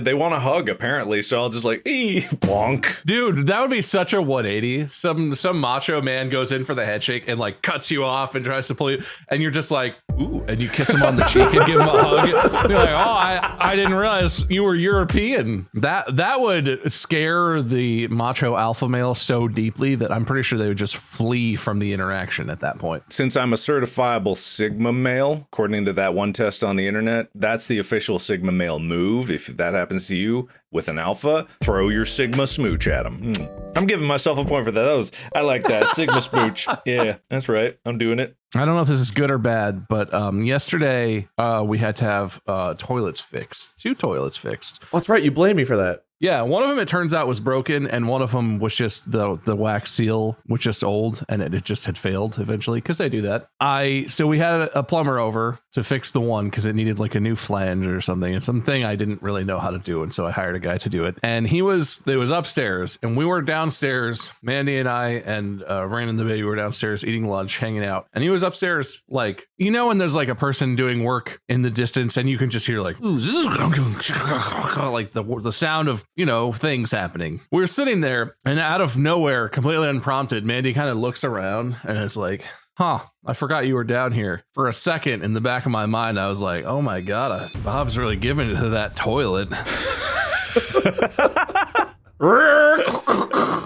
They want a hug apparently, so I'll just like, bonk. Dude, that would be such a 180. Some macho man goes in for the headshake and like cuts you off and tries to pull you, and you're just like, ooh, and you kiss him on the cheek and give him a hug. You're like, oh, I didn't realize you were European. That would scare the macho alpha male so deeply that I'm pretty sure they would just flee from the interaction at that point. Since I'm a certifiable Sigma male, according to that one test on the internet, that's the official Sigma male move. If that happens to you with an alpha, throw your Sigma smooch at him. I'm giving myself a point for that. I like that. Sigma smooch. Yeah, that's right. I'm doing it. I don't know if this is good or bad, but yesterday we had to have toilets fixed. 2 toilets fixed. Oh, that's right. You blame me for that. Yeah, one of them, it turns out, was broken, and one of them was just the wax seal was just old, and it just had failed eventually, because they do that. So we had a plumber over to fix the one, because it needed like a new flange or something, and something I didn't really know how to do, and so I hired a guy to do it. And it was upstairs, and we were downstairs, Mandy and I and Brandon the baby were downstairs eating lunch, hanging out, and he was upstairs, like, when there's like a person doing work in the distance, and you can just hear like, like the sound of things happening. We were sitting there, and out of nowhere, completely unprompted, Mandy kind of looks around and is like, I forgot you were down here. For a second, in the back of my mind, I was like, oh my God, Bob's really giving it to that toilet.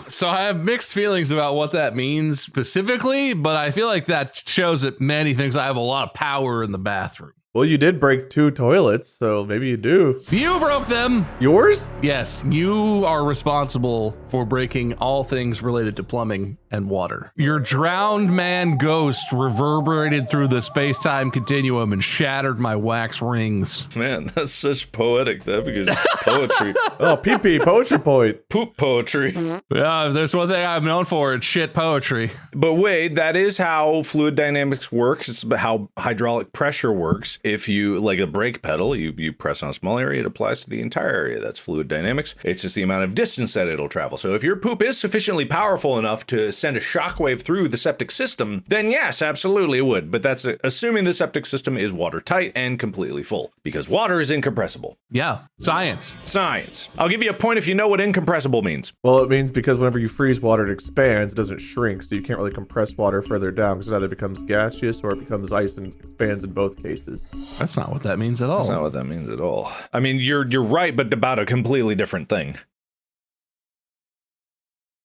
So I have mixed feelings about what that means specifically, but I feel like that shows that Mandy thinks I have a lot of power in the bathroom. Well, you did break 2 toilets, so maybe you do. You broke them. Yours? Yes, you are responsible for breaking all things related to plumbing and water. Your drowned man ghost reverberated through the space-time continuum and shattered my wax rings. Man, that's such poetic. That'd be good poetry. Oh, pee-pee, poetry point. Poop poetry. Yeah, if there's one thing I'm known for, it's shit poetry. But wait, that is how fluid dynamics works. It's how hydraulic pressure works. If you, like a brake pedal, you press on a small area, it applies to the entire area. That's fluid dynamics. It's just the amount of distance that it'll travel. So if your poop is sufficiently powerful enough to send a shockwave through the septic system, then yes, absolutely it would. But that's assuming the septic system is watertight and completely full, because water is incompressible. Yeah, science. Science. I'll give you a point if you know what incompressible means. Well, it means because whenever you freeze water, it expands, it doesn't shrink, so you can't really compress water further down, because it either becomes gaseous or it becomes ice and expands in both cases. That's not what that means at all. That's not what that means at all. I mean, you're right, but about a completely different thing.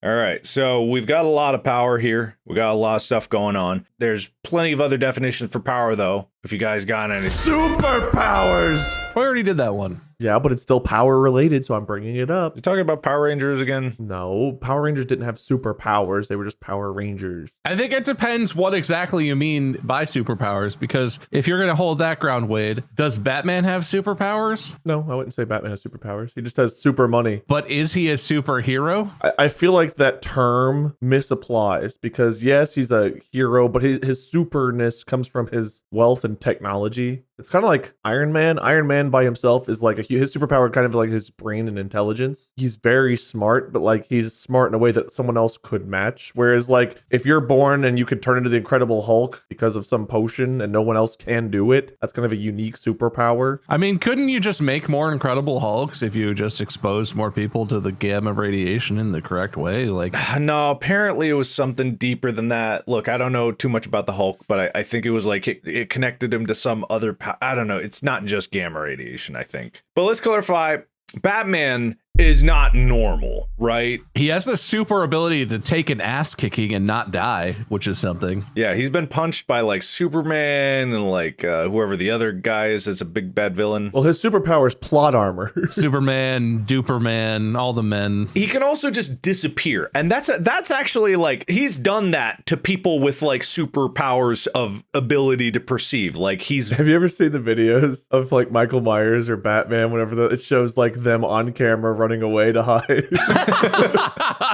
All right, so we've got a lot of power here. We got a lot of stuff going on. There's plenty of other definitions for power, though, if you guys got any. Superpowers! We already did that one. Yeah, but it's still power related, so I'm bringing it up. You're talking about Power Rangers again? No, Power Rangers didn't have superpowers. They were just Power Rangers. I think it depends what exactly you mean by superpowers, because if you're going to hold that ground, Wade, does Batman have superpowers? No, I wouldn't say Batman has superpowers. He just has super money. But is he a superhero? I feel like that term misapplies, because yes, he's a hero, but his superness comes from his wealth and technology. It's kind of like Iron Man. Iron Man by himself is like his superpower, kind of like his brain and intelligence. He's very smart, but like he's smart in a way that someone else could match. Whereas like if you're born and you could turn into the Incredible Hulk because of some potion and no one else can do it, that's kind of a unique superpower. I mean, couldn't you just make more Incredible Hulks if you just exposed more people to the gamma radiation in the correct way? Like, no, apparently it was something deeper than that. Look, I don't know too much about the Hulk, but I think it was like it connected him to some other. I don't know. It's not just gamma radiation, I think. But let's clarify. Batman is not normal, right? He has the super ability to take an ass kicking and not die, which is something. Yeah, he's been punched by like Superman and like whoever the other guy is that's a big bad villain. Well, his superpower is plot armor. Superman, Duperman, all the men. He can also just disappear. And that's actually like, he's done that to people with like superpowers of ability to perceive. Like Have you ever seen the videos of like Michael Myers or Batman, whenever it shows like them on camera running away to hide?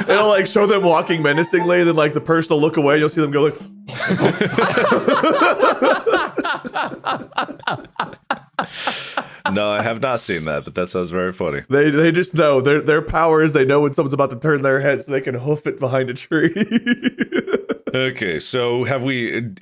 It'll like show them walking menacingly, and then like the person will look away, you'll see them go like No, I have not seen that, but that sounds very funny. They just know their powers. They know when someone's about to turn their head, so they can hoof it behind a tree. Okay, so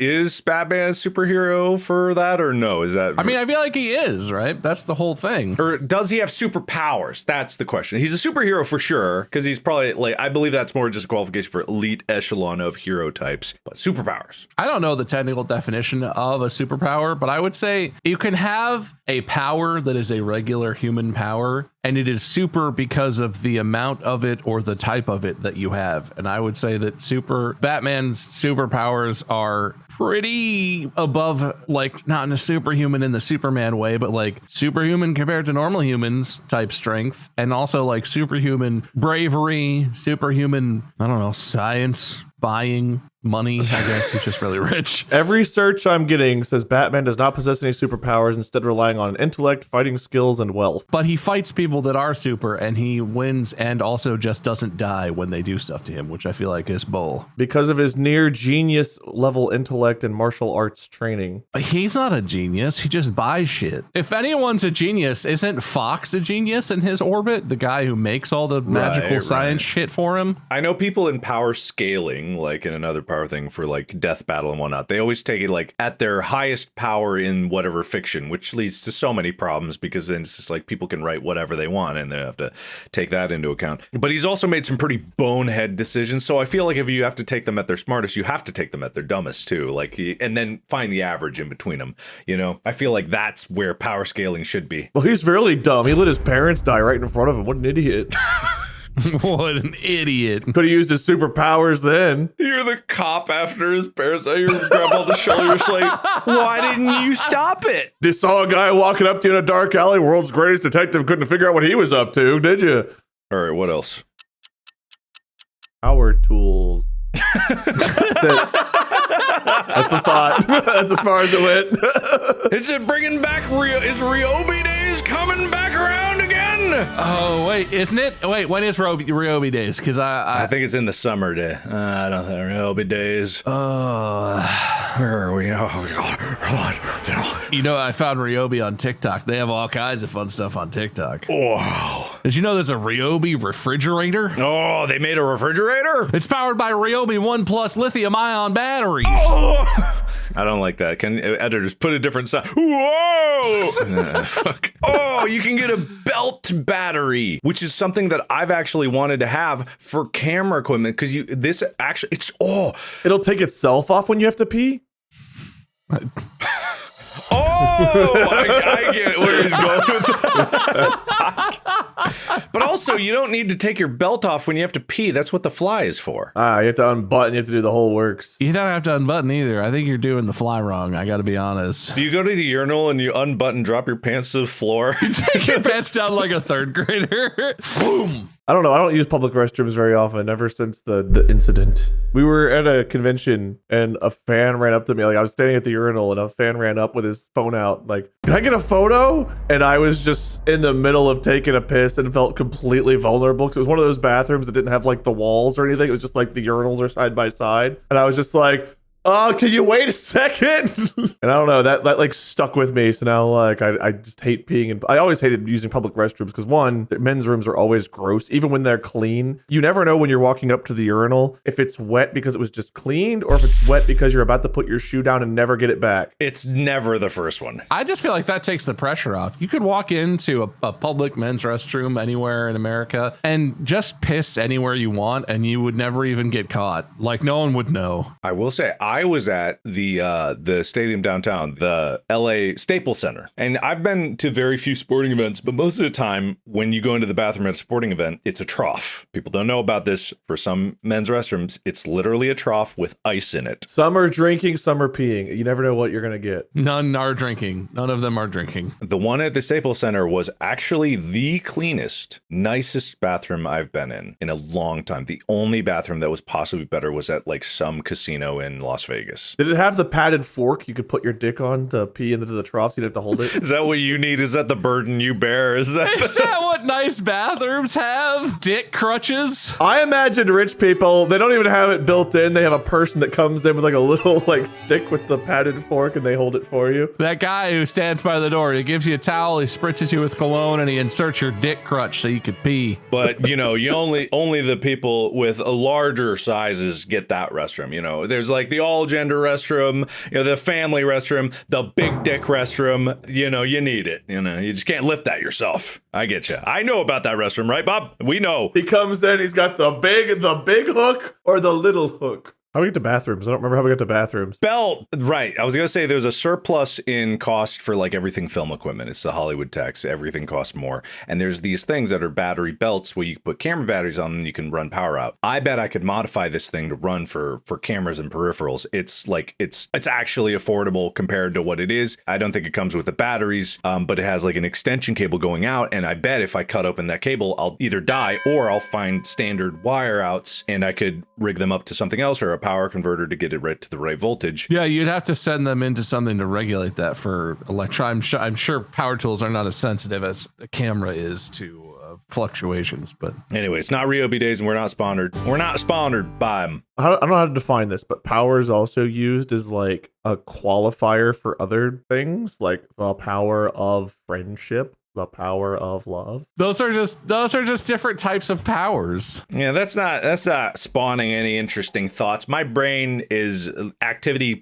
is Batman a superhero for that or no? Is that? I mean, I feel like he is, right? That's the whole thing. Or does he have superpowers? That's the question. He's a superhero for sure, because he's probably like, I believe that's more just a qualification for elite echelon of hero types. But superpowers. I don't know the technical definition of a superpower, but I would say you can have a power that is a regular human power, and it is super because of the amount of it or the type of it that you have. And I would say that Batman's superpowers are pretty above, like, not in a superhuman in the Superman way, but like superhuman compared to normal humans type strength, and also like superhuman bravery, superhuman, I don't know, science, buying, money. I guess he's just really rich. Every search I'm getting says Batman does not possess any superpowers, instead relying on intellect, fighting skills, and wealth. But he fights people that are super, and he wins, and also just doesn't die when they do stuff to him, which I feel like is bull. Because of his near genius level intellect and martial arts training. He's not a genius. He just buys shit. If anyone's a genius, isn't Fox a genius in his orbit? The guy who makes all the magical science shit for him? I know people in power scaling, like in another power thing for like Death Battle and whatnot, they always take it like at their highest power in whatever fiction, which leads to so many problems, because then it's just like people can write whatever they want and they have to take that into account. But he's also made some pretty bonehead decisions, so I feel like if you have to take them at their smartest, you have to take them at their dumbest too, like, and then find the average in between them, you know? I feel like that's where power scaling should be. Well, he's really dumb. He let his parents die right in front of him. What an idiot. What an idiot. Could have used his superpowers then. You're the cop after his parents. You're grandma on the shoulder. You're just like, why didn't you stop it? You saw a guy walking up to you in a dark alley. World's greatest detective couldn't figure out what he was up to, did you? All right, what else? Power tools. That's it. That's the thought. That's as far as it went. Is it bringing back is Ryobi Days coming back around again? Oh, wait, isn't it? Wait, when is Ryobi Days? Because I think it's in the summer day. I don't know. Ryobi Days. Where are we? You know, I found Ryobi on TikTok. They have all kinds of fun stuff on TikTok. Wow. Did you know there's a Ryobi refrigerator? Oh, they made a refrigerator? It's powered by Ryobi 1 Plus lithium-ion batteries. Oh! I don't like that. Can editors put a different sound? Whoa! Fuck. Oh, you can get a belt battery, which is something that I've actually wanted to have for camera equipment, because it'll take itself off when you have to pee. Oh, I get where he's going with that. But also, you don't need to take your belt off when you have to pee. That's what the fly is for. You have to unbutton. You have to do the whole works. You don't have to unbutton either. I think you're doing the fly wrong. I got to be honest. Do you go to the urinal and you unbutton, drop your pants to the floor? Take your pants down like a third grader. Boom. I don't know. I don't use public restrooms very often, ever since the incident. We were at a convention and a fan ran up to me. Like, I was standing at the urinal and a fan ran up with his phone out. Like, can I get a photo? And I was just in the middle of taking a piss and felt completely vulnerable, because it was one of those bathrooms that didn't have like the walls or anything. It was just like the urinals are side by side. And I was just like, Oh, can you wait a second? And I don't know, that like stuck with me. So now like I just hate peeing, and I always hated using public restrooms because one, men's rooms are always gross, even when they're clean. You never know when you're walking up to the urinal if it's wet because it was just cleaned or if it's wet because you're about to put your shoe down and never get it back. It's never the first one. I just feel like that takes the pressure off. You could walk into a public men's restroom anywhere in America and just piss anywhere you want, and you would never even get caught. Like, no one would know. I will say, I was at the stadium downtown, the LA Staples Center, and I've been to very few sporting events, but most of the time when you go into the bathroom at a sporting event, it's a trough. People don't know about this. For some men's restrooms, it's literally a trough with ice in it. Some are drinking, some are peeing. You never know what you're going to get. None are drinking. None of them are drinking. The one at the Staples Center was actually the cleanest, nicest bathroom I've been in a long time. The only bathroom that was possibly better was at like some casino in Las Vegas. Did it have the padded fork you could put your dick on to pee into the trough so you'd have to hold it? Is that what you need? Is that the burden you bear? Is that what nice bathrooms have? Dick crutches? I imagine rich people, they don't even have it built in. They have a person that comes in with like a little like stick with the padded fork and they hold it for you. That guy who stands by the door, he gives you a towel, he spritzes you with cologne, and he inserts your dick crutch so you could pee. But, you know, you only the people with larger sizes get that restroom. You know, there's like the all gender restroom, you know, the family restroom, the big dick restroom. You know, you need it. You know, you just can't lift that yourself. I get you. I know about that restroom, right, Bob? We know. He comes in, he's got the big hook or the little hook. How do we get to bathrooms? I don't remember how we got to bathrooms. Belt, right. I was going to say there's a surplus in cost for like everything film equipment. It's the Hollywood tax. Everything costs more. And there's these things that are battery belts where you put camera batteries on and you can run power out. I bet I could modify this thing to run for cameras and peripherals. It's like, it's actually affordable compared to what it is. I don't think it comes with the batteries, but it has like an extension cable going out. And I bet if I cut open that cable, I'll either die or I'll find standard wire outs and I could rig them up to something else or a power converter to get it right to the right voltage. Yeah, you'd have to send them into something to regulate that for I'm sure power tools are not as sensitive as a camera is to fluctuations. But anyway, it's not Ryobi days and we're not sponsored. We're not sponsored by them. I don't know how to define this, but power is also used as like a qualifier for other things, like the power of friendship, the power of love. Those are just different types of powers. Yeah, that's not spawning any interesting thoughts. My brain is activity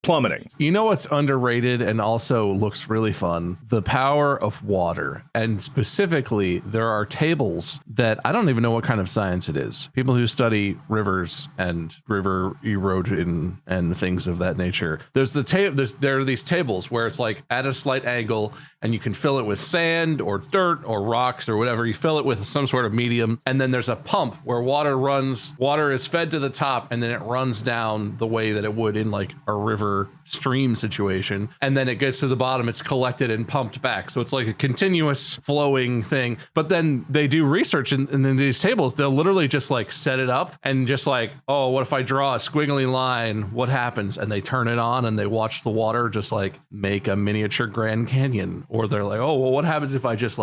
plummeting. You know what's underrated and also looks really fun? The power of water. And specifically, there are tables that I don't even know what kind of science it is. People who study rivers and river erosion and things of that nature. There are these tables where it's like at a slight angle and you can fill it with sand or dirt or rocks or whatever. You fill it with some sort of medium, and then there's a pump where water is fed to the top, and then it runs down the way that it would in like a river stream situation, and then it gets to the bottom, it's collected and pumped back. So it's like a continuous flowing thing. But then they do research and in these tables, they'll literally just like set it up and just like, oh, what if I draw a squiggly line? What happens? And they turn it on and they watch the water just like make a miniature Grand Canyon. Or they're like, oh, well, what happens if I just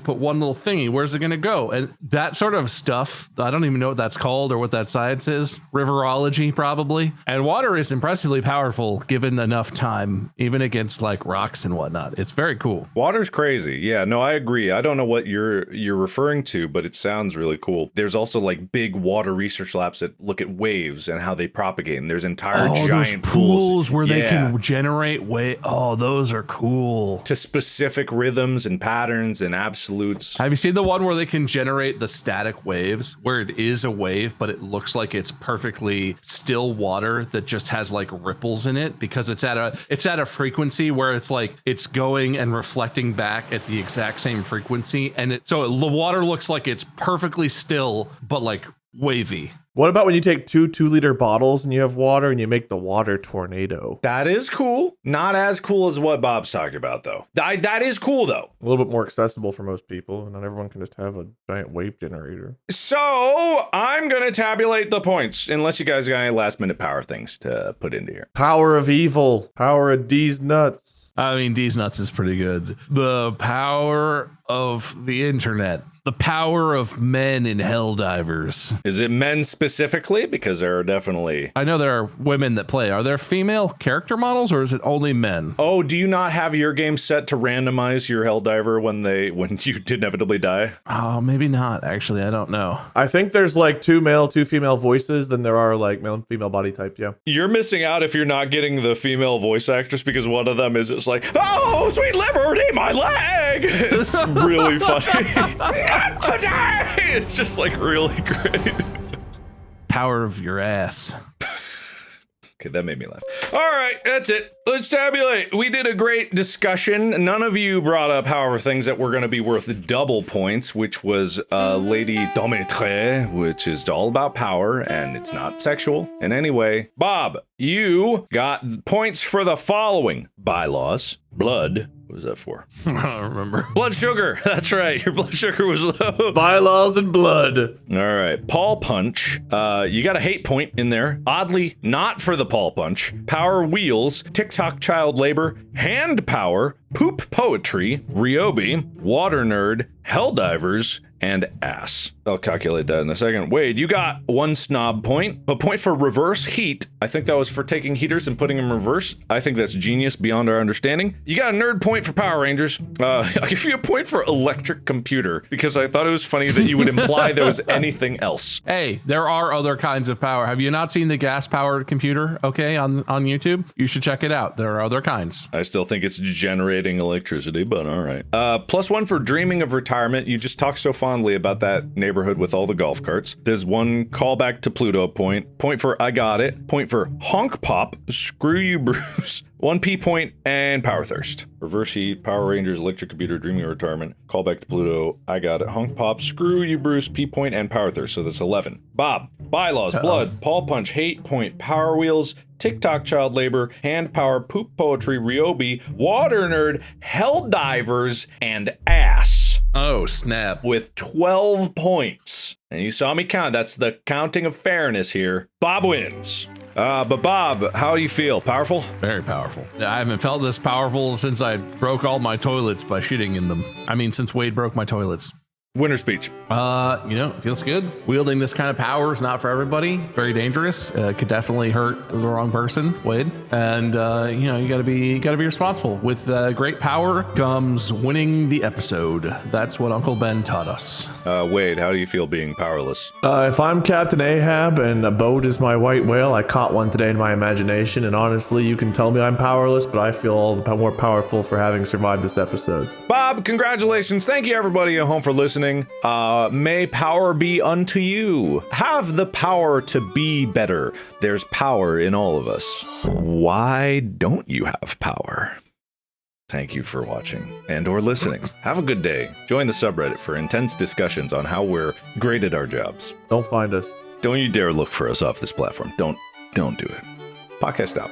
put one little thingy? Where's it going to go? And that sort of stuff, I don't even know what that's called or what that science is. Riverology, probably. And water is impressively powerful given enough time, even against like rocks and whatnot. It's very cool. Water's crazy. Yeah, no, I agree. I don't know what you're referring to, but it sounds really cool. There's also like big water research labs that look at waves and how they propagate. And there's entire giant pools where they can generate wave. Oh, those are cool. To specific rhythms and patterns and absolutes. Have you seen the one where they can generate the static waves where it is a wave, but it looks like it's perfectly still water that just has like ripples in it because it's at a frequency where it's like it's going and reflecting back at the exact same frequency, and so the water looks like it's perfectly still but like wavy. What about when you take 2-liter bottles and you have water and you make the water tornado? That is cool. Not as cool as what Bob's talking about, though. That is cool, though. A little bit more accessible for most people. Not everyone can just have a giant wave generator. So I'm going to tabulate the points, unless you guys got any last-minute power things to put into here. Power of evil. Power of D's nuts. I mean, D's nuts is pretty good. The power of the internet. The power of men in Helldivers. Is it men specifically? Because there are definitely... I know there are women that play. Are there female character models, or is it only men? Oh, do you not have your game set to randomize your Helldiver when you inevitably die? Oh, maybe not. Actually, I don't know. I think there's like 2 male, 2 female voices, then there are like male and female body types, yeah. You're missing out if you're not getting the female voice actress, because one of them is just like, oh, sweet liberty, my leg! It's really funny. Not today! It's just like really great. Power of your ass. Okay, that made me laugh. All right, that's it. Let's tabulate. We did a great discussion. None of you brought up, however, things that were going to be worth double points, which was Lady Domitre, which is all about power, and it's not sexual in any way. Bob, you got points for the following: bylaws, blood. What was that for? I don't remember. Blood sugar. That's right. Your blood sugar was low. Bylaws and blood. All right. Paul Punch. You got a hate point in there. Oddly, not for the Paul Punch. Power Wheels. TikTok child labor. Hand power. Poop poetry. Ryobi. Water nerd. Helldivers. And ass. I'll calculate that in a second. Wade, you got 1 snob point, a point for reverse heat. I think that was for taking heaters and putting them in reverse. I think that's genius beyond our understanding. You got a nerd point for Power Rangers. I'll give you a point for electric computer, because I thought it was funny that you would imply there was anything else. Hey, there are other kinds of power. Have you not seen the gas-powered computer, okay, on YouTube? You should check it out. There are other kinds. I still think it's generating electricity, but all right. +1 for dreaming of retirement. You just talk so fondly about that neighborhood with all the golf carts. There's 1 callback to Pluto point. Point for I got it. Point for honk pop. Screw you, Bruce. 1 P point and power thirst. Reverse heat, Power Rangers, electric computer, dreaming of retirement. Callback to Pluto. I got it. Honk pop. Screw you, Bruce. P point and power thirst. So that's 11. Bob. Bylaws. Blood. Paul Punch. Hate point. Power wheels. TikTok child labor. Hand power. Poop poetry. Ryobi. Water nerd. Helldivers. And ass. Oh, snap. With 12 points. And you saw me count. That's the counting of fairness here. Bob wins. But Bob, how do you feel? Powerful? Very powerful. I haven't felt this powerful since I broke all my toilets by shitting in them. I mean, since Wade broke my toilets. Winner speech. It feels good. Wielding this kind of power is not for everybody. Very dangerous. Could definitely hurt the wrong person, Wade. And you gotta be responsible. With great power comes winning the episode. That's what Uncle Ben taught us. Wade, how do you feel being powerless? If I'm Captain Ahab and a boat is my white whale, I caught one today in my imagination, and honestly, you can tell me I'm powerless, but I feel all the more powerful for having survived this episode. Bob, congratulations. Thank you, everybody at home, for listening. May power be unto you. Have the power to be better. There's power in all of us. Why don't you have power? Thank you for watching and or listening. Have a good day. Join the subreddit for intense discussions on how we're great at our jobs. Don't find us. Don't you dare look for us off this platform. Don't do it. Podcast out.